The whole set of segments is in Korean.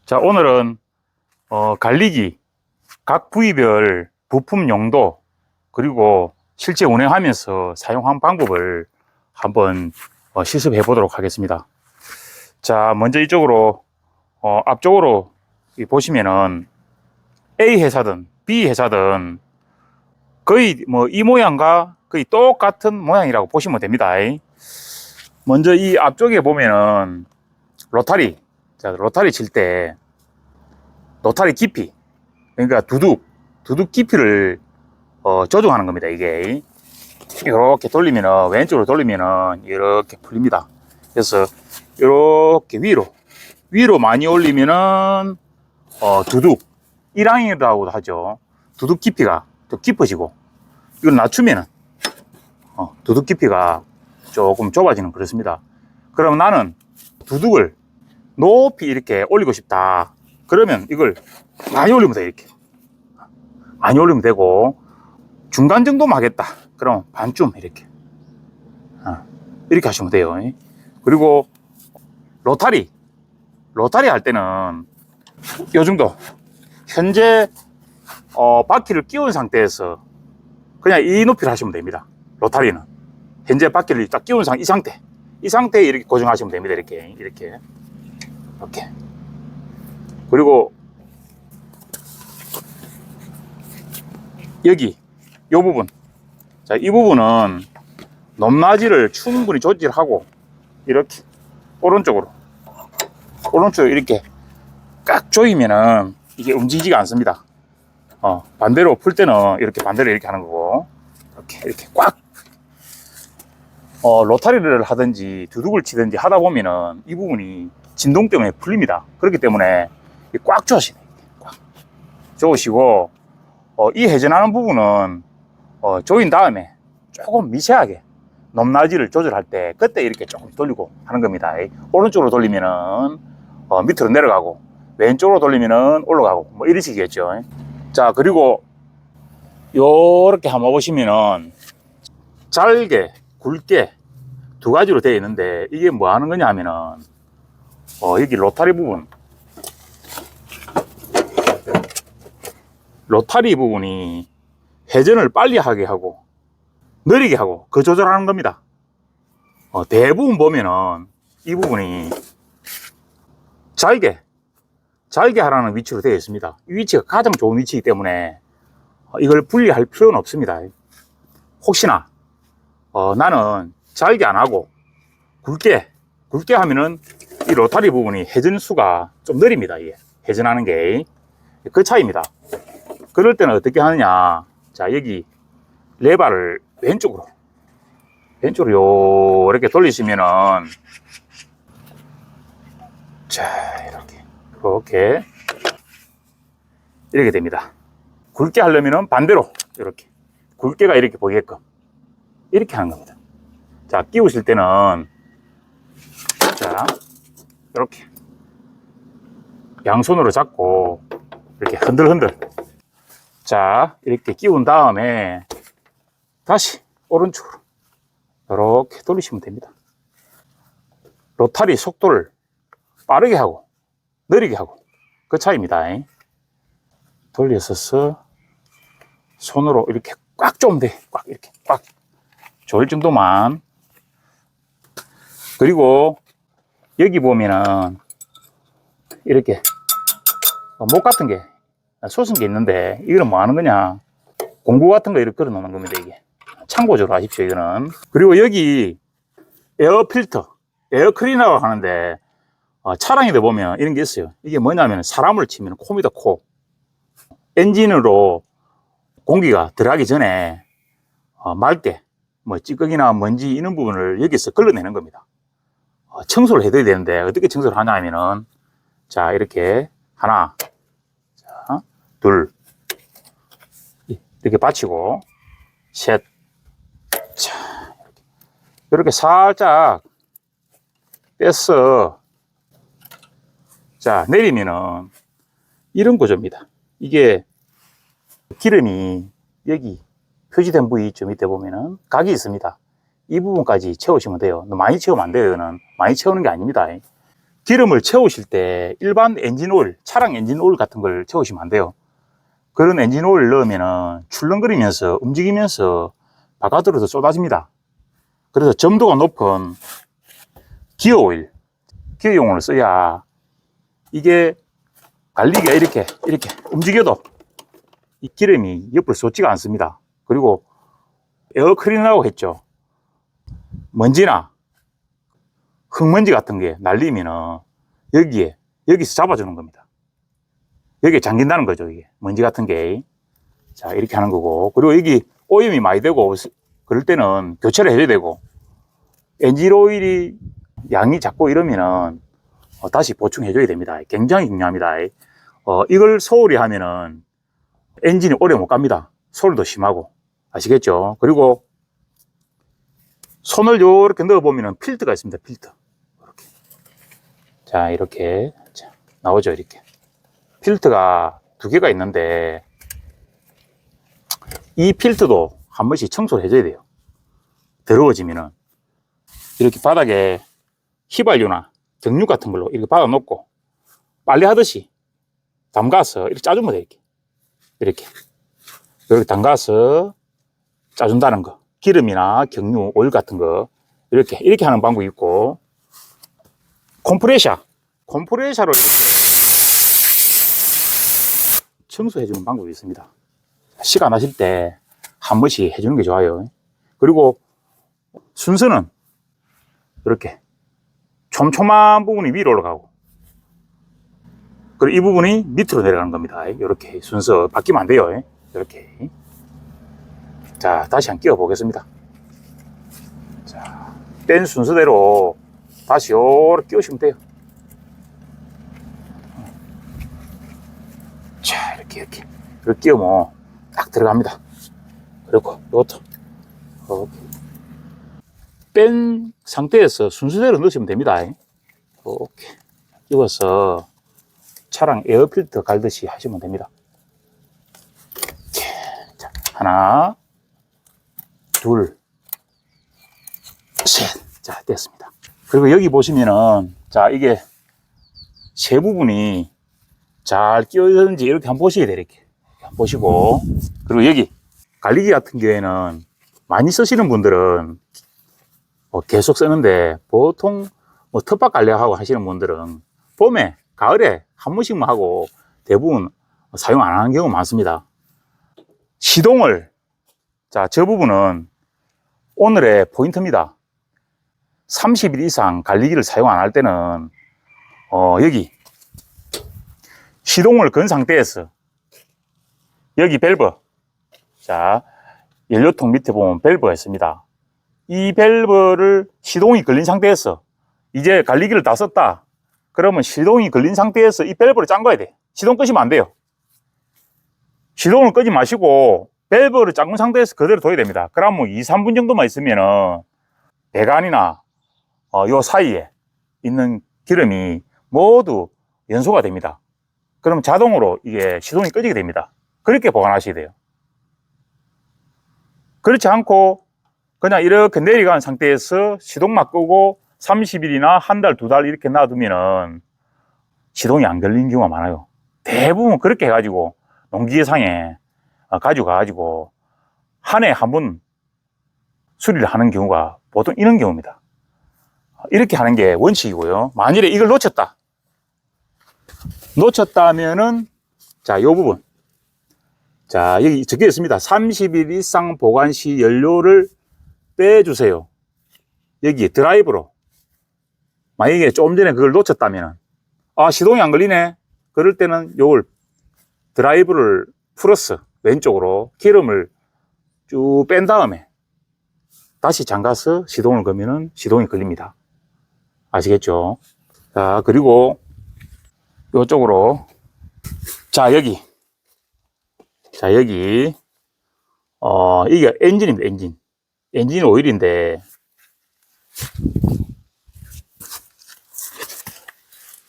자, 오늘은 갈리기 각 부위별 부품 용도 그리고 실제 운행하면서 사용한 방법을 한번 실습해 보도록 하겠습니다. 자, 먼저 이쪽으로 앞쪽으로 보시면은 A 회사든 B 회사든 거의 뭐 이 모양과 거의 똑같은 모양이라고 보시면 됩니다. 먼저 이 앞쪽에 보면은 로타리, 자, 로타리 칠 때 로타리 깊이, 그러니까 두둑 깊이를 조정하는 겁니다. 이게 이렇게 돌리면은, 왼쪽으로 돌리면은 이렇게 풀립니다. 그래서 이렇게 위로 많이 올리면은 두둑 1항이라고도 하죠. 두둑 깊이가 좀 깊어지고, 이걸 낮추면은 두둑 깊이가 조금 좁아지는, 그렇습니다. 그럼 나는 두둑을 높이 이렇게 올리고 싶다. 그러면 이걸 많이 올리면 돼. 이렇게 많이 올리면 되고, 중간 정도만 하겠다. 그럼 반쯤 이렇게 하시면 돼요. 그리고 로타리 할 때는 요 정도, 현재 바퀴를 끼운 상태에서 그냥 이 높이를 하시면 됩니다. 로타리는 현재 바퀴를 딱 끼운 이 상태에 이렇게 고정하시면 됩니다. 이렇게. 그리고 여기 요 부분, 자, 이 부분은 높낮이를 충분히 조절하고 이렇게 오른쪽 이렇게 꽉 조이면은 이게 움직이지가 않습니다. 반대로 풀 때는 반대로 이렇게 하는 거고, 이렇게 꽉 로타리를 하든지 두둑을 치든지 하다 보면은 이 부분이 진동 때문에 풀립니다. 그렇기 때문에 꽉 조으시네. 꽉 조으시고, 이 회전하는 부분은 조인 다음에 조금 미세하게 높낮이를 조절할 때 그때 이렇게 조금 돌리고 하는 겁니다. 오른쪽으로 돌리면은 밑으로 내려가고, 왼쪽으로 돌리면은 올라가고, 뭐 이런 식이겠죠. 자, 그리고 요렇게 한번 보시면은 잘게, 굵게 두 가지로 되어 있는데, 이게 뭐 하는 거냐 하면은 여기 로타리 부분이 회전을 빨리 하게 하고 느리게 하고 그 조절하는 겁니다. 대부분 보면은 이 부분이 잘게 하라는 위치로 되어 있습니다. 이 위치가 가장 좋은 위치이기 때문에 이걸 분리할 필요는 없습니다. 혹시나 나는 잘게 안 하고 굵게 하면은 이 로타리 부분이 회전수가 좀 느립니다. 이게 회전하는 게 그 차이입니다. 그럴 때는 어떻게 하느냐, 자, 여기 레바를 왼쪽으로 이렇게 돌리시면은, 자, 이렇게 됩니다. 굵게 하려면은 반대로 이렇게 굵게가 이렇게 보이게끔 이렇게 하는 겁니다. 자, 끼우실 때는, 자, 이렇게 양손으로 잡고 이렇게 흔들흔들, 자, 이렇게 끼운 다음에 다시 오른쪽으로 이렇게 돌리시면 됩니다. 로타리 속도를 빠르게 하고 느리게 하고 그 차이입니다. 돌려서 손으로 이렇게 꽉 조면 돼. 이렇게 꽉 조일 정도만. 그리고 여기 보면은 이렇게 목 같은 게 솟은 게 있는데, 이거는 뭐 하는 거냐, 공구 같은 거 이렇게 걸어 놓는 겁니다. 이게 참고적으로 하십시오, 이거는. 그리고 여기 에어 필터, 에어 클리너라고 하는데, 차량에도 보면 이런 게 있어요. 이게 뭐냐면 사람을 치면 코입니다. 코. 엔진으로 공기가 들어가기 전에 말 때 뭐 찌꺼기나 먼지 이런 부분을 여기서 걸러내는 겁니다. 청소를 해줘야 되는데 어떻게 청소를 하냐 하면은, 자, 이렇게 하나, 자, 둘, 이렇게 받치고, 셋, 자, 이렇게 살짝 뺐어. 자, 내리면은 이런 구조입니다. 이게 기름이 여기 표시된 부위 좀 밑에 보면은 각이 있습니다. 이 부분까지 채우시면 돼요. 많이 채우면 안 돼요. 이거는 많이 채우는 게 아닙니다. 기름을 채우실 때 일반 엔진 오일, 차량 엔진 오일 같은 걸 채우시면 안 돼요. 그런 엔진 오일 넣으면은 출렁거리면서 움직이면서 바깥으로도 쏟아집니다. 그래서 점도가 높은 기어 오일, 기어용을 써야 이게 달리기가 이렇게 움직여도 이 기름이 옆으로 쏟지가 않습니다. 그리고 에어 클리너라고 했죠. 먼지나 흙먼지 같은 게 날리면은 여기서 잡아주는 겁니다. 여기에 잠긴다는 거죠. 이게 먼지 같은 게. 자, 이렇게 하는 거고. 그리고 여기 오염이 많이 되고 그럴 때는 교체를 해줘야 되고, 엔진 오일이 양이 작고 이러면은 다시 보충해줘야 됩니다. 굉장히 중요합니다. 이걸 소홀히 하면은 엔진이 오래 못 갑니다. 소리도 심하고. 아시겠죠? 그리고 손을 요렇게 넣어보면은 필터가 있습니다. 필터. 이렇게. 자, 이렇게. 자, 나오죠. 이렇게. 필터가 두 개가 있는데, 이 필터도 한 번씩 청소를 해줘야 돼요. 더러워지면은. 이렇게 바닥에 휘발유나 정육 같은 걸로 이렇게 받아 놓고, 빨래 하듯이 담가서 이렇게 짜주면 돼요. 이렇게 담가서 짜준다는 거. 기름이나 경유, 오일 같은 거. 이렇게 하는 방법이 있고, 컴프레셔로 이렇게 청소해주는 방법이 있습니다. 시간 나실 때 한 번씩 해주는 게 좋아요. 그리고 순서는 이렇게 촘촘한 부분이 위로 올라가고, 그리고 이 부분이 밑으로 내려가는 겁니다. 이렇게 순서 바뀌면 안 돼요. 이렇게. 자, 다시 한번 끼워 보겠습니다. 자, 뺀 순서대로 다시 요렇게 끼우시면 돼요. 자, 이렇게 끼우면 딱 들어갑니다. 그리고 이것도 이렇게 뺀 상태에서 순서대로 넣으시면 됩니다. 이렇게 끼워서 차량 에어필터 갈듯이 하시면 됩니다. 자, 하나, 둘, 셋. 자, 됐습니다. 그리고 여기 보시면은, 자, 이게 세 부분이 잘 끼어졌는지 이렇게 한번 보셔야 돼요. 이렇게 한번 보시고. 그리고 여기 갈리기 같은 경우에는 많이 쓰시는 분들은 계속 쓰는데, 보통 텃밭 관리하고 하시는 분들은 봄에, 가을에 한 번씩만 하고 대부분 사용 안 하는 경우가 많습니다. 시동을, 자, 저 부분은 오늘의 포인트입니다. 30일 이상 갈리기를 사용 안 할 때는 여기 시동을 건 상태에서 여기 밸브, 자, 연료통 밑에 보면 밸브가 있습니다. 이 밸브를 시동이 걸린 상태에서 이제 갈리기를 다 썼다. 그러면 시동이 걸린 상태에서 이 밸브를 잠가야 돼. 시동 끄시면 안 돼요. 시동을 끄지 마시고 밸브를 잠근 상태에서 그대로 둬야 됩니다. 그러면 뭐 2, 3분 정도만 있으면은 배관이나 요 사이에 있는 기름이 모두 연소가 됩니다. 그럼 자동으로 이게 시동이 꺼지게 됩니다. 그렇게 보관하셔야 돼요. 그렇지 않고 그냥 이렇게 내려간 상태에서 시동만 끄고 30일이나 한 달, 두 달 이렇게 놔두면은 시동이 안 걸리는 경우가 많아요. 대부분 그렇게 해가지고 농기계상에 가져가가지고 한 해 한 번 수리를 하는 경우가 보통 이런 경우입니다. 이렇게 하는 게 원칙이고요. 만일에 이걸 놓쳤다면은, 자, 요 부분. 자, 여기 적혀 있습니다. 30일 이상 보관 시 연료를 빼주세요. 여기 드라이브로. 만약에 조금 전에 그걸 놓쳤다면, 시동이 안 걸리네. 그럴 때는 요걸 드라이브를 풀어서 왼쪽으로 기름을 쭉 뺀 다음에 다시 잠가서 시동을 걸면은 시동이 걸립니다. 아시겠죠? 자, 그리고 요쪽으로. 자, 여기. 이게 엔진입니다, 엔진 오일인데,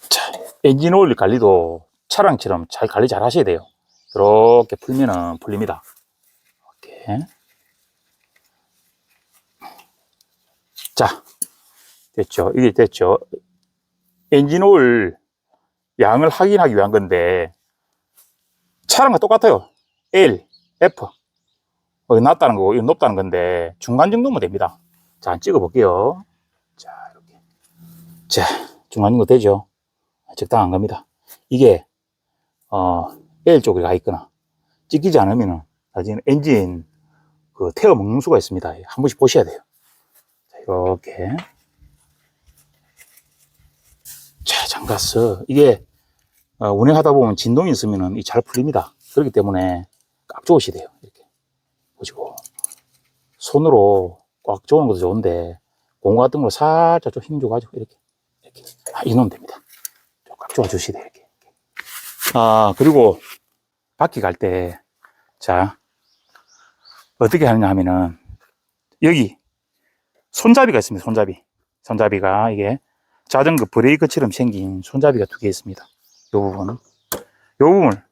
자, 엔진 오일 관리도 차량처럼 잘 관리 잘 하셔야 돼요. 이렇게 풀면은 풀립니다. 이렇게. 자, 됐죠? 이게 됐죠? 엔진 오일 양을 확인하기 위한 건데, 차량과 똑같아요. L, F. 여기 낮다는 거고, 이건 높다는 건데, 중간 정도면 됩니다. 자, 찍어 볼게요. 자, 이렇게. 자, 중간 정도 되죠? 적당한 겁니다. 이게, L 쪽에 가 있거나, 찍히지 않으면은, 나중에 엔진, 태워 먹는 수가 있습니다. 한 번씩 보셔야 돼요. 자, 이렇게. 자, 잠갔어. 이게, 운행하다 보면 진동이 있으면은 잘 풀립니다. 그렇기 때문에 꽉 조으셔야 돼요. 이렇게. 보시고. 손으로 꽉 조는 것도 좋은데, 고무 같은 걸로 살짝 좀 힘줘가지고, 이렇게. 이놈 됩니다. 꽉 조아주셔야 돼요. 이렇게. 그리고, 바퀴 갈 때, 자, 어떻게 하느냐 하면은, 여기, 손잡이가 있습니다. 손잡이. 손잡이가, 이게, 자전거 브레이크처럼 생긴 손잡이가 2개 있습니다. 요 부분은. 요 부분을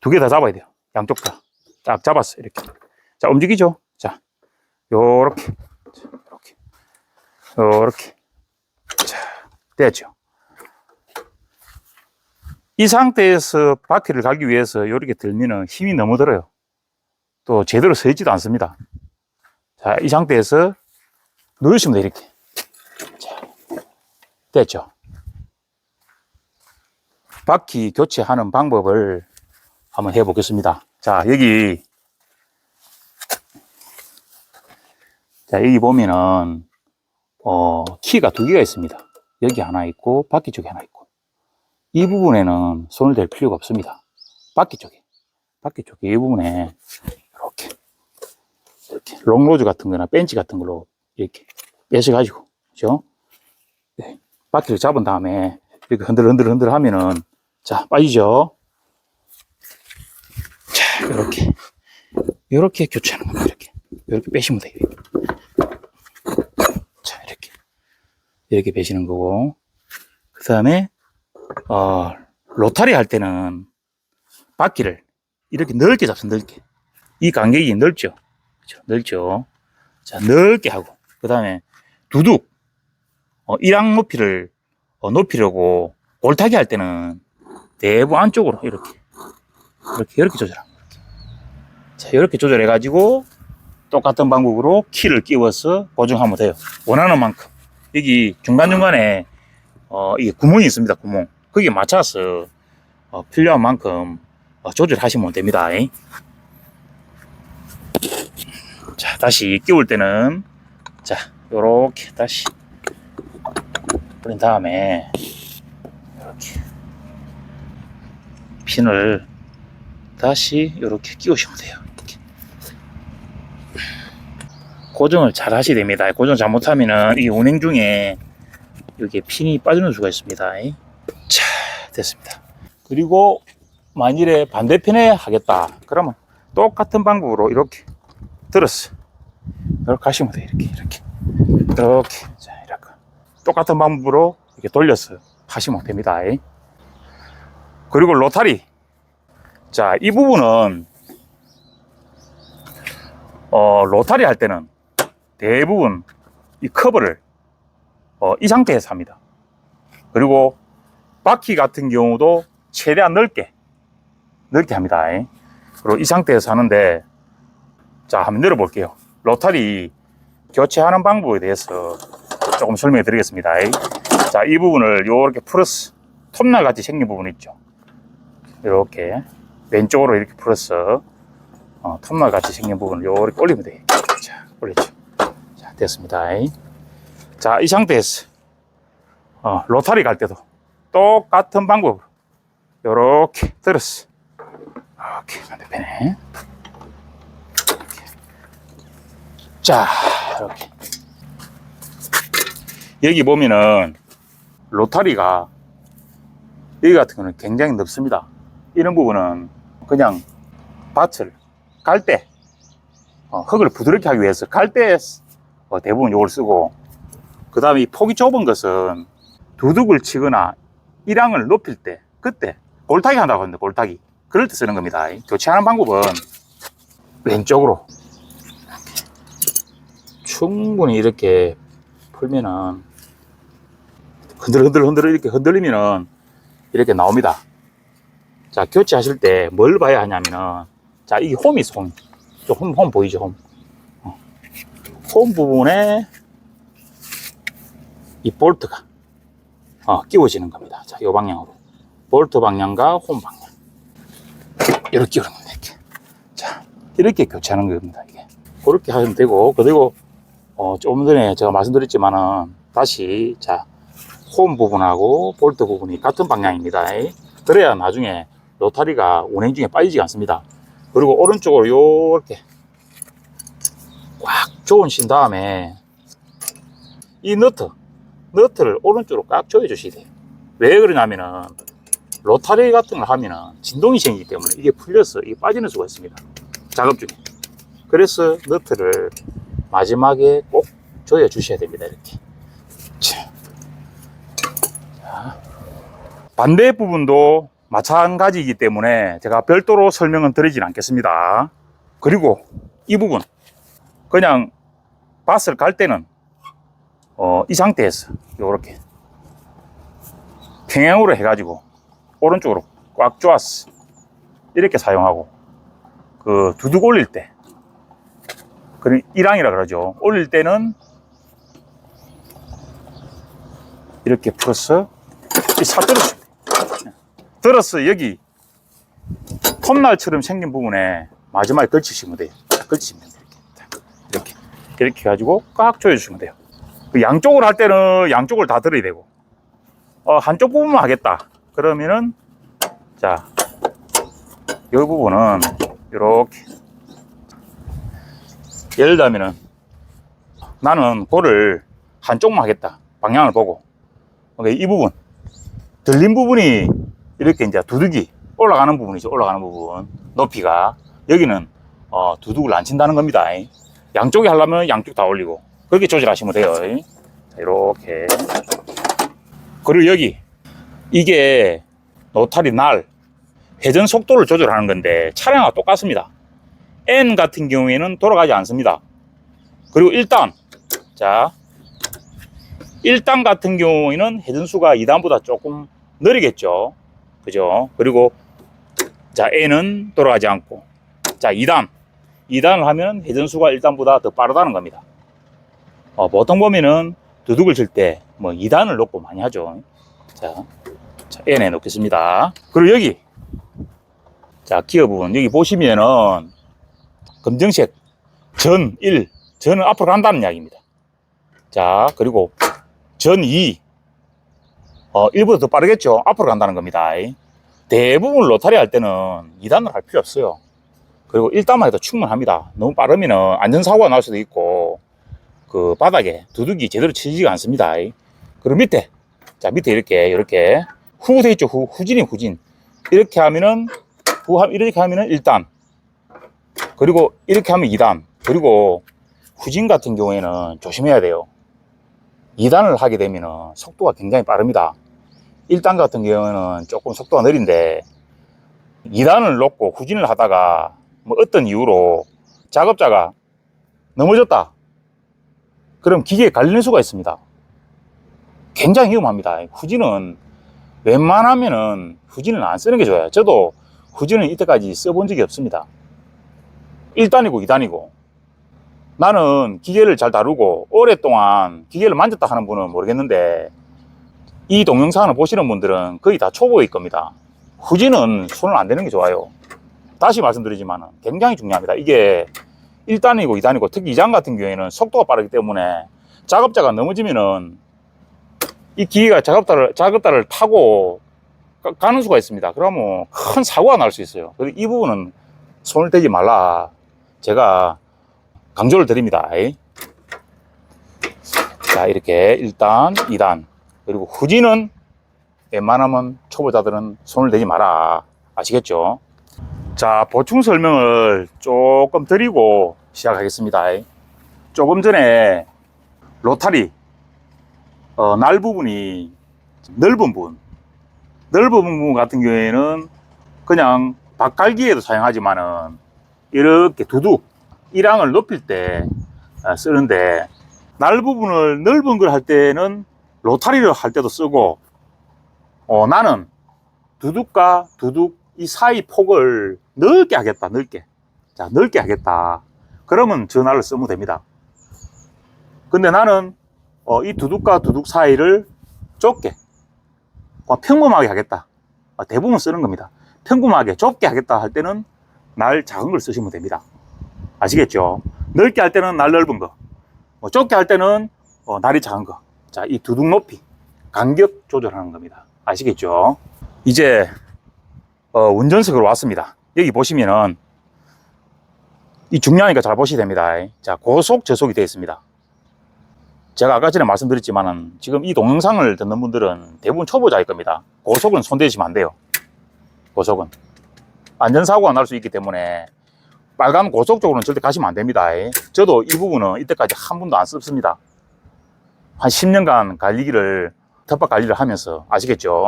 2개 다 잡아야 돼요. 양쪽 다. 딱 잡았어요. 이렇게. 자, 움직이죠? 자, 요렇게. 요렇게. 요렇게. 자, 됐죠? 이 상태에서 바퀴를 가기 위해서 요렇게 들면은 힘이 너무 들어요. 또 제대로 서 있지도 않습니다. 자, 이 상태에서 누르시면 돼요. 이렇게. 자, 됐죠? 바퀴 교체하는 방법을 한번 해 보겠습니다. 자, 여기 보면은 키가 2개가 있습니다. 여기 하나 있고 바퀴 쪽에 하나 있고, 이 부분에는 손을 댈 필요가 없습니다. 바퀴 쪽에 이 부분에 이렇게 롱로즈 같은 거나 벤치 같은 걸로 이렇게 빼셔가지고, 그죠? 네. 바퀴를 잡은 다음에 이렇게 흔들 하면은, 자, 빠지죠? 자, 이렇게 교체하는 겁니다. 이렇게 빼시면 돼요. 자, 이렇게 빼시는 거고, 그 다음에, 로타리 할 때는 바퀴를 이렇게 넓게 잡습니다. 넓게. 이 간격이 넓죠? 그렇죠? 넓죠? 자, 넓게 하고, 그 다음에 두둑, 1학 높이를 높이려고 골타기 할 때는 대부 안쪽으로 이렇게 조절합니다. 자, 이렇게 조절해가지고 똑같은 방법으로 키를 끼워서 고정하면 돼요. 원하는 만큼. 여기 중간중간에 이게 구멍이 있습니다. 구멍. 거기에 맞춰서 필요한 만큼 조절하시면 됩니다. 자, 다시 끼울 때는, 자, 요렇게 다시 뿌린 다음에 이렇게 핀을 다시 이렇게 끼우시면 돼요. 이렇게. 고정을 잘 하셔야 됩니다. 고정 잘못하면은 이 운행 중에 여기에 핀이 빠지는 수가 있습니다. 자, 됐습니다. 그리고 만일에 반대편에 하겠다 그러면 똑같은 방법으로 이렇게 들었어. 이렇게 하시면 돼요. 이렇게. 자, 이렇게. 똑같은 방법으로 이렇게 돌려서 하시면 됩니다. 그리고 로타리. 자, 이 부분은, 로타리 할 때는 대부분 이 커버를, 이 상태에서 합니다. 그리고 바퀴 같은 경우도 최대한 넓게 합니다. 그리고 이 상태에서 하는데, 자, 한번 열어볼게요. 로타리 교체하는 방법에 대해서 조금 설명해 드리겠습니다. 자, 이 부분을 이렇게 풀어서 톱날 같이 생긴 부분 있죠. 이렇게 왼쪽으로 이렇게 풀어서 톱날 같이 생긴 부분을 이렇게 올리면 돼요. 자, 올렸죠. 자, 됐습니다. 자, 이 상태에서 로타리 갈 때도 똑같은 방법으로 이렇게 들었어. 이렇게 반대편에. 자, 이렇게. 여기 보면은 로타리가 여기 같은 경우는 굉장히 넓습니다. 이런 부분은 그냥 밭을 갈 때, 흙을 부드럽게 하기 위해서 갈 때 대부분 이걸 쓰고, 그 다음에 이 폭이 좁은 것은 두둑을 치거나 일항을 높일 때, 그때 골타기 한다고 하는데, 골타기. 그럴 때 쓰는 겁니다. 교체하는 방법은 왼쪽으로 충분히 이렇게 풀면은 흔들 이렇게 흔들리면은 이렇게 나옵니다. 자, 교체하실 때 뭘 봐야 하냐면은, 자, 이게 홈이 있어, 홈. 홈 보이죠, 홈. 홈 부분에 이 볼트가 끼워지는 겁니다. 자, 이 방향으로. 볼트 방향과 홈 방향. 이렇게 끼우는 겁니다, 이렇게. 자, 이렇게 교체하는 겁니다, 이게. 그렇게 하면 되고, 그리고, 조금 전에 제가 말씀드렸지만은, 다시, 자, 홈 부분하고 볼트 부분이 같은 방향입니다. 그래야 나중에 로타리가 운행 중에 빠지지 않습니다. 그리고 오른쪽으로 요렇게 꽉 조으신 다음에 이 너트를 오른쪽으로 꽉 조여 주셔야 돼요. 왜 그러냐면은 로타리 같은 걸 하면은 진동이 생기기 때문에 이게 풀려서 이게 빠지는 수가 있습니다. 작업 중에. 그래서 너트를 마지막에 꼭 조여 주셔야 됩니다. 이렇게. 자, 반대 부분도 마찬가지이기 때문에 제가 별도로 설명은 드리진 않겠습니다. 그리고 이 부분 그냥 밭을 갈 때는 이 상태에서 이렇게 평행으로 해가지고 오른쪽으로 꽉 조았어 이렇게 사용하고, 그 두둑 올릴 때, 그 일항이라 그러죠. 올릴 때는 이렇게 풀어서 이 사들어줍니다. 들어서 여기 톱날처럼 생긴 부분에 마지막에 걸치시면 돼요. 걸치시면 돼요. 이렇게 해가지고 꽉 조여주시면 돼요. 그 양쪽을 할 때는 양쪽을 다 들어야 되고, 한쪽 부분만 하겠다 그러면은, 자, 이 부분은 이렇게, 예를 들면은 나는 볼을 한쪽만 하겠다 방향을 보고, 이 부분 들린 부분이 이렇게 이제 두둑이 올라가는 부분이죠. 올라가는 부분 높이가, 여기는 두둑을 안 친다는 겁니다. 양쪽에 하려면 양쪽 다 올리고 그렇게 조절하시면 돼요. 자, 이렇게. 그리고 여기 이게 로타리 날 회전 속도를 조절하는 건데 차량과 똑같습니다. N 같은 경우에는 돌아가지 않습니다. 그리고 1단, 자, 1단 같은 경우에는 회전수가 2단보다 조금 느리겠죠. 그죠? 그리고 자, N은 돌아가지 않고, 자, 2단을 하면 회전수가 1단보다 더 빠르다는 겁니다. 보통 보면은 두둑을 칠 때 뭐 2단을 놓고 많이 하죠. 자, N에 놓겠습니다. 그리고 여기, 자, 기어 부분 여기 보시면은 검정색 전 1, 전은 앞으로 간다는 이야기입니다. 자, 그리고 전 2, 1보다 더 빠르겠죠. 앞으로 간다는 겁니다. 대부분 로타리 할 때는 2단을 할 필요 없어요. 그리고 1단만 해도 충분합니다. 너무 빠르면 안전사고가 날 수도 있고, 그 바닥에 두둑이 제대로 치지가 않습니다. 그리고 밑에, 자, 밑에 이렇게 후 돼 있죠. 후진. 이렇게 하면은, 이렇게 하면은 1단. 그리고 이렇게 하면 2단. 그리고 후진 같은 경우에는 조심해야 돼요. 2단을 하게 되면은 속도가 굉장히 빠릅니다. 1단 같은 경우는 조금 속도가 느린데, 2단을 놓고 후진을 하다가 뭐 어떤 이유로 작업자가 넘어졌다. 그럼 기계에 갈리는 수가 있습니다. 굉장히 위험합니다. 후진은 웬만하면은 후진을 안 쓰는 게 좋아요. 저도 후진은 이때까지 써본 적이 없습니다. 1단이고 2단이고. 나는 기계를 잘 다루고 오랫동안 기계를 만졌다 하는 분은 모르겠는데, 이 동영상을 보시는 분들은 거의 다 초보일 겁니다. 후진은 손을 안 대는 게 좋아요. 다시 말씀드리지만 굉장히 중요합니다. 이게 1단이고 2단이고, 특히 2단 같은 경우에는 속도가 빠르기 때문에 작업자가 넘어지면은 이 기계가 작업자를 타고 가는 수가 있습니다. 그러면 큰 사고가 날 수 있어요. 그래서 이 부분은 손을 대지 말라 제가 강조를 드립니다. 자, 이렇게 1단, 2단, 그리고 후진은 웬만하면 초보자들은 손을 대지 마라. 아시겠죠? 자, 보충 설명을 조금 드리고 시작하겠습니다. 조금 전에 로타리 날 부분이 넓은 부분 같은 경우에는 그냥 밭갈기에도 사용하지만은 이렇게 두둑 1항을 높일 때 쓰는데, 날 부분을 넓은 걸 할 때는 로타리를 할 때도 쓰고, 나는 두둑과 두둑 이 사이 폭을 넓게 하겠다, 넓게. 자, 넓게 하겠다. 그러면 전화를 쓰면 됩니다. 근데 나는, 이 두둑과 두둑 사이를 좁게, 평범하게 하겠다. 대부분 쓰는 겁니다. 평범하게, 좁게 하겠다 할 때는 날 작은 걸 쓰시면 됩니다. 아시겠죠? 넓게 할 때는 날 넓은 거, 좁게 할 때는 날이 작은 거. 자, 이 두둑 높이, 간격 조절하는 겁니다. 아시겠죠? 이제 운전석으로 왔습니다. 여기 보시면은 이 중요하니까 잘 보셔야 됩니다. 자, 고속 저속이 되어 있습니다. 제가 아까 전에 말씀드렸지만은 지금 이 동영상을 듣는 분들은 대부분 초보자일 겁니다. 고속은 손대시면 안 돼요. 고속은 안전사고가 날 수 있기 때문에 빨간 고속 쪽으로는 절대 가시면 안 됩니다. 저도 이 부분은 이때까지 한 번도 안 썼습니다. 한 10년간 관리기를 텃밭 관리를 하면서. 아시겠죠?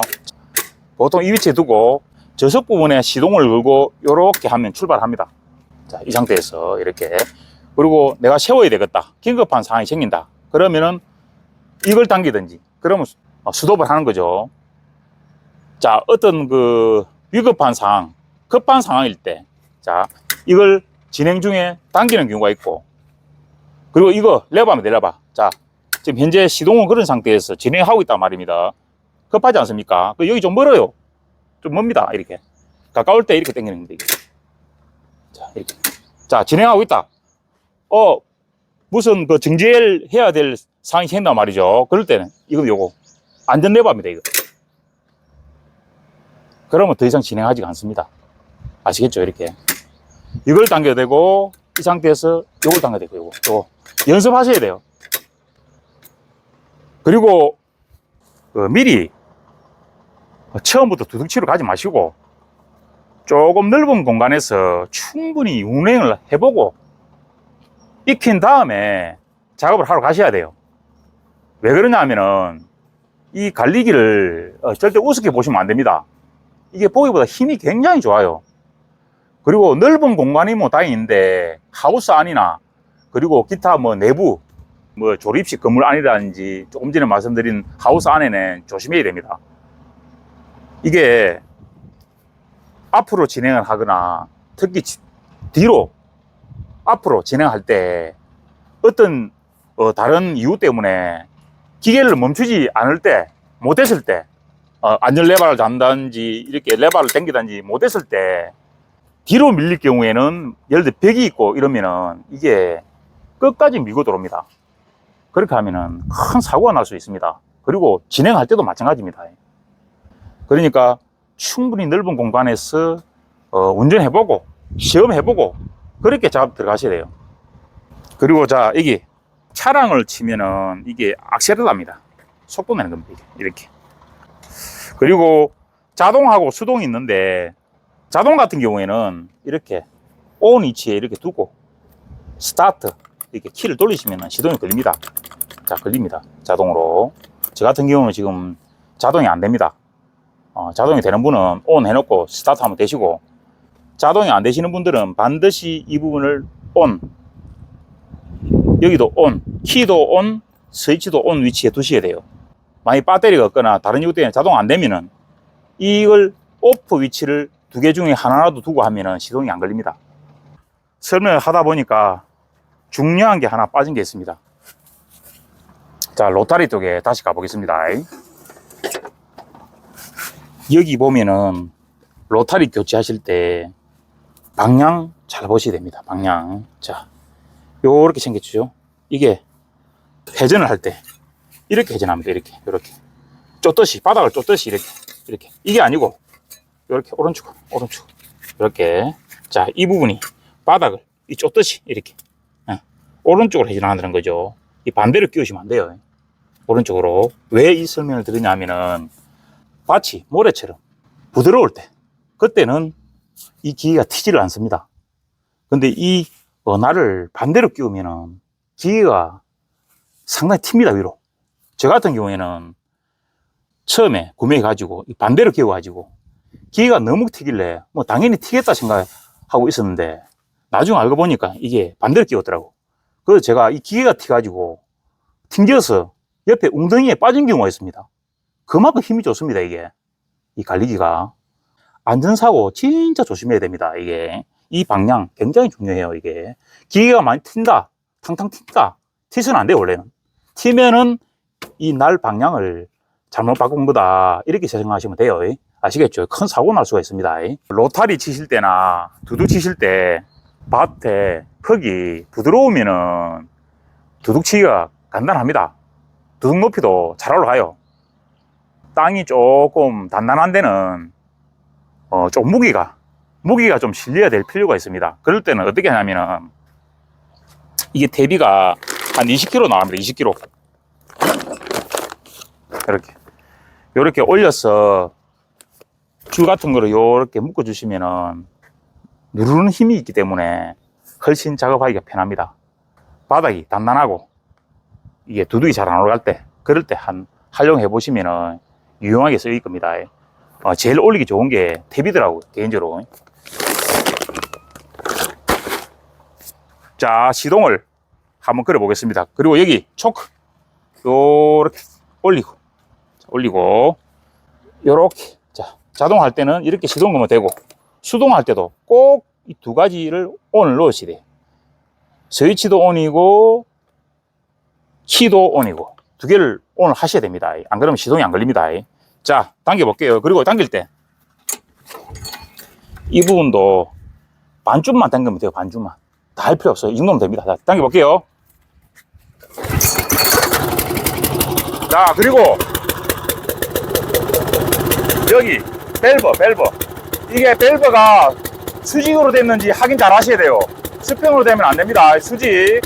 보통 이 위치에 두고 저속 부분에 시동을 걸고 이렇게 하면 출발합니다. 자, 이 상태에서 이렇게. 그리고 내가 세워야 되겠다, 긴급한 상황이 생긴다 그러면은 이걸 당기든지, 그러면 스톱을 하는 거죠. 자, 어떤 그 위급한 상황, 급한 상황일 때, 자, 이걸 진행 중에 당기는 경우가 있고, 그리고 이거 레버하면 레버. 자, 지금 현재 시동은 그런 상태에서 진행하고 있단 말입니다. 급하지 않습니까? 여기 좀 멀어요. 좀 멉니다. 이렇게 가까울 때 이렇게 당기는 겁니다. 자, 이렇게. 자, 진행하고 있다. 무슨 그 정지를 해야 될 상황이 생긴단 말이죠. 그럴 때는 요거 안전 레버입니다. 이거. 그러면 더 이상 진행하지가 않습니다. 아시겠죠? 이렇게 이걸 당겨야 되고, 이 상태에서 요걸 당겨야 되고, 요거 연습하셔야 돼요. 그리고 미리 처음부터 두둑치로 가지 마시고 조금 넓은 공간에서 충분히 운행을 해보고 익힌 다음에 작업을 하러 가셔야 돼요. 왜 그러냐 하면은 이 관리기를 절대 우습게 보시면 안 됩니다. 이게 보기보다 힘이 굉장히 좋아요. 그리고 넓은 공간이 뭐 다행인데 하우스 안이나 그리고 기타 뭐 내부 뭐 조립식 건물 안이라든지 조금 전에 말씀드린 하우스 안에는 조심해야 됩니다. 이게 앞으로 진행을 하거나 특히 뒤로 앞으로 진행할 때 어떤 다른 이유 때문에 기계를 멈추지 않을 때, 못했을 때, 안전 레버를 잡는다든지 이렇게 레버를 당기든지 못했을 때 뒤로 밀릴 경우에는, 예를 들어 벽이 있고 이러면은 이게 끝까지 밀고 들어옵니다. 그렇게 하면은 큰 사고가 날 수 있습니다. 그리고 진행할 때도 마찬가지입니다. 그러니까 충분히 넓은 공간에서 운전해보고 시험해보고 그렇게 작업 들어가셔야 돼요. 그리고 자, 여기 차량을 치면은 이게 악셀러랍니다. 속도 내는 겁니다. 이렇게. 그리고 자동하고 수동이 있는데, 자동 같은 경우에는 이렇게 온 위치에 이렇게 두고 스타트 이렇게 키를 돌리시면 시동이 걸립니다. 자, 걸립니다. 자동으로. 저 같은 경우는 지금 자동이 안 됩니다. 자동이 되는 분은 온 해놓고 스타트 하면 되시고, 자동이 안 되시는 분들은 반드시 이 부분을 온, 여기도 온, 키도 온, 스위치도 온 위치에 두셔야 돼요. 만약 배터리가 없거나 다른 이유 때문에 자동 안 되면은 이걸 오프 위치를 두 개 중에 하나라도 두고 하면은 시동이 안 걸립니다. 설명을 하다 보니까 중요한 게 하나 빠진 게 있습니다. 자, 로타리 쪽에 다시 가보겠습니다. 여기 보면은 로타리 교체하실 때 방향 잘 보셔야 됩니다. 방향. 자, 요렇게 생겼죠. 이게 회전을 할 때 이렇게 회전합니다. 이렇게 쫓듯이, 바닥을 쫓듯이 이렇게 이게 아니고 이렇게 오른쪽 이렇게. 자, 이 부분이 바닥을 이 쫓듯이 이렇게 오른쪽으로 회전하는 거죠. 이 반대로 끼우시면 안 돼요. 오른쪽으로. 왜 이 설명을 드리냐면은 밭이 모래처럼 부드러울 때, 그때는 이 기계가 튀지를 않습니다. 근데 이 나를 반대로 끼우면은 기계가 상당히 튑니다, 위로. 저 같은 경우에는 처음에 구매해가지고 반대로 끼워가지고 기계가 너무 튀길래 뭐 당연히 튀겠다 생각하고 있었는데, 나중에 알고 보니까 이게 반대로 끼웠더라고. 그래서 제가 이 기계가 튀가지고 튕겨서 옆에 웅덩이에 빠진 경우가 있습니다. 그만큼 힘이 좋습니다, 이게. 이 갈리기가. 안전사고 진짜 조심해야 됩니다, 이게. 이 방향 굉장히 중요해요, 이게. 기계가 많이 튄다. 탕탕 튄다. 튀서는 안 돼요, 원래는. 튀면은 이 날 방향을 잘못 바꾼 거다. 이렇게 생각하시면 돼요. 아시겠죠? 큰 사고 날 수가 있습니다. 로타리 치실 때나 두둑 치실 때 밭에 흙이 부드러우면은 두둑 치기가 간단합니다. 두둑 높이도 잘 올라가요. 땅이 조금 단단한 데는 좀 무기가 좀 실려야 될 필요가 있습니다. 그럴 때는 어떻게 하냐면은 이게 대비가 한 20kg 나갑니다. 20kg. 이렇게 올려서 줄 같은 거를 이렇게 묶어 주시면은 누르는 힘이 있기 때문에 훨씬 작업하기가 편합니다. 바닥이 단단하고 이게 두둑이 잘 안 올라갈 때, 그럴 때 활용해 보시면은 유용하게 쓰일 겁니다. 제일 올리기 좋은 게 탭이더라고요, 개인적으로. 자, 시동을 한번 걸어 보겠습니다. 그리고 여기 초크 요렇게 올리고 요렇게. 자, 자동할 때는 이렇게 시동 걸면 되고, 수동할 때도 꼭 이 두 가지를 온을 넣으셔야 돼요. 스위치도 온이고 키도 온이고 두 개를 온을 하셔야 됩니다. 안 그러면 시동이 안 걸립니다. 자, 당겨 볼게요. 그리고 당길 때 이 부분도 반쯤만 당기면 돼요. 반쯤만. 다 할 필요 없어요. 이 정도면 됩니다. 자, 당겨 볼게요. 자, 그리고 여기 밸브. 이게 밸브가 수직으로 됐는지 확인 잘 하셔야 돼요. 수평으로 되면 안 됩니다. 수직.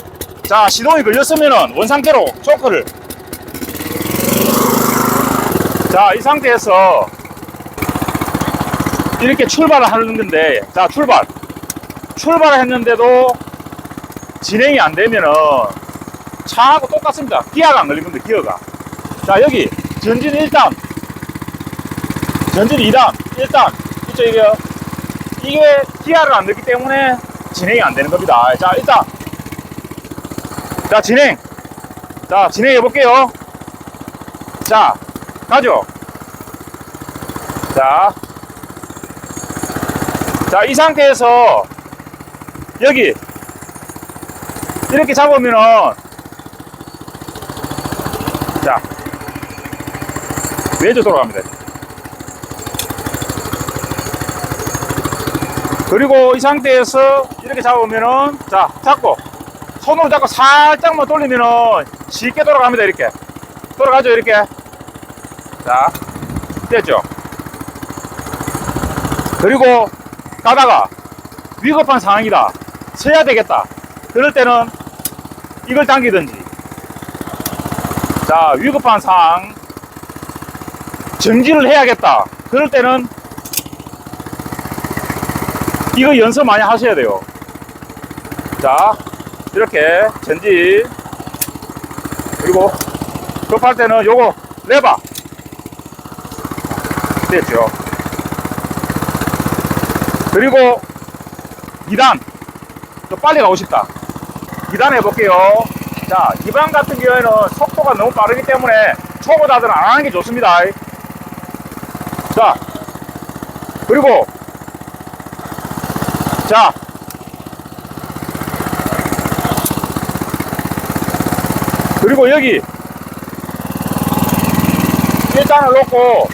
자, 시동이 걸렸으면은 원 상태로 초크를. 자, 이 상태에서 이렇게 출발을 하는 건데, 자, 출발을 했는데도 진행이 안 되면은 차하고 똑같습니다. 기아가 안 걸리는데, 기어가. 자, 여기 전진 1단, 전진 2단, 1단, 이게 기아를 안 넣기 때문에 진행이 안 되는 겁니다. 자, 일단 자, 진행해 볼게요. 자, 가죠. 자, 이 상태에서 여기 이렇게 잡으면은, 자, 왼쪽 돌아갑니다. 그리고 이 상태에서 이렇게 잡으면은, 자, 손으로 잡고 살짝만 돌리면은 쉽게 돌아갑니다. 이렇게 돌아가죠. 이렇게. 자, 됐죠. 그리고 가다가 위급한 상황이다, 서야 되겠다, 그럴 때는 이걸 당기든지. 자, 위급한 상황, 정지를 해야겠다, 그럴 때는 이거 연습 많이 하셔야 돼요. 자, 이렇게 전진. 그리고 급할 때는 요거 레버. 됐죠. 그리고 2단. 좀 빨리 가고 싶다, 2단 해볼게요. 자, 2단 같은 경우에는 속도가 너무 빠르기 때문에 초보자들은 안 하는 게 좋습니다. 자, 그리고 자, 그리고 여기 1단을 놓고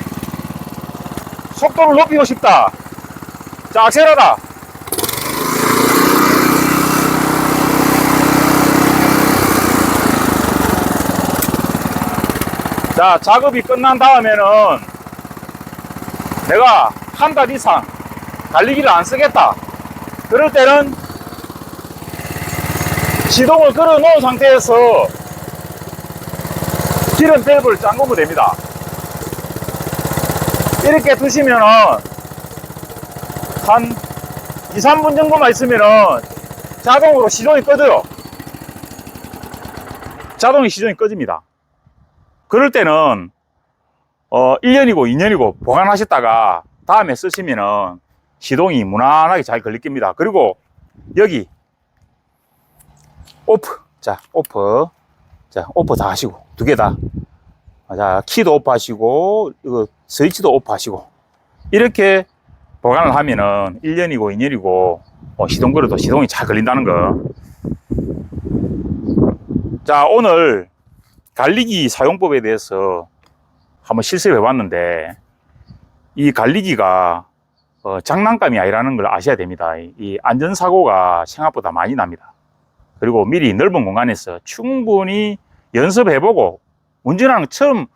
속도를 높이고 싶다. 자, 악셀하다. 자, 작업이 끝난 다음에는 내가 한 달 이상 달리기를 안 쓰겠다, 그럴 때는 시동을 걸어 놓은 상태에서 기름 밸브를 잠그면 됩니다. 이렇게 두시면은 한 2-3분 정도만 있으면은 자동으로 시동이 꺼져요. 시동이 꺼집니다. 그럴 때는 1년이고 2년이고 보관하셨다가 다음에 쓰시면은 시동이 무난하게 잘 걸릴 겁니다. 그리고 여기 오프. 자, 오프. 자, 오프 다 하시고, 두 개 다. 자, 키도 오프 하시고, 이거 스위치도 오프 하시고, 이렇게 보관을 하면은 1년이고 2년이고, 시동 걸어도 시동이 잘 걸린다는 거. 자, 오늘 갈리기 사용법에 대해서 한번 실습해 봤는데, 이 갈리기가 장난감이 아니라는 걸 아셔야 됩니다. 이 안전사고가 생각보다 많이 납니다. 그리고 미리 넓은 공간에서 충분히 연습해보고, 운전하는 처음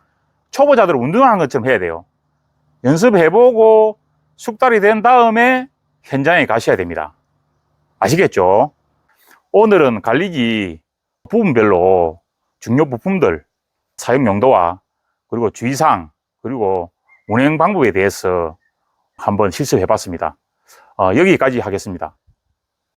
초보자들은 운전하는 것처럼 해야 돼요. 연습해보고 숙달이 된 다음에 현장에 가셔야 됩니다. 아시겠죠? 오늘은 갈리기 부분별로 중요 부품들, 사용 용도와 그리고 주의사항, 그리고 운행 방법에 대해서 한번 실습해 봤습니다. 여기까지 하겠습니다.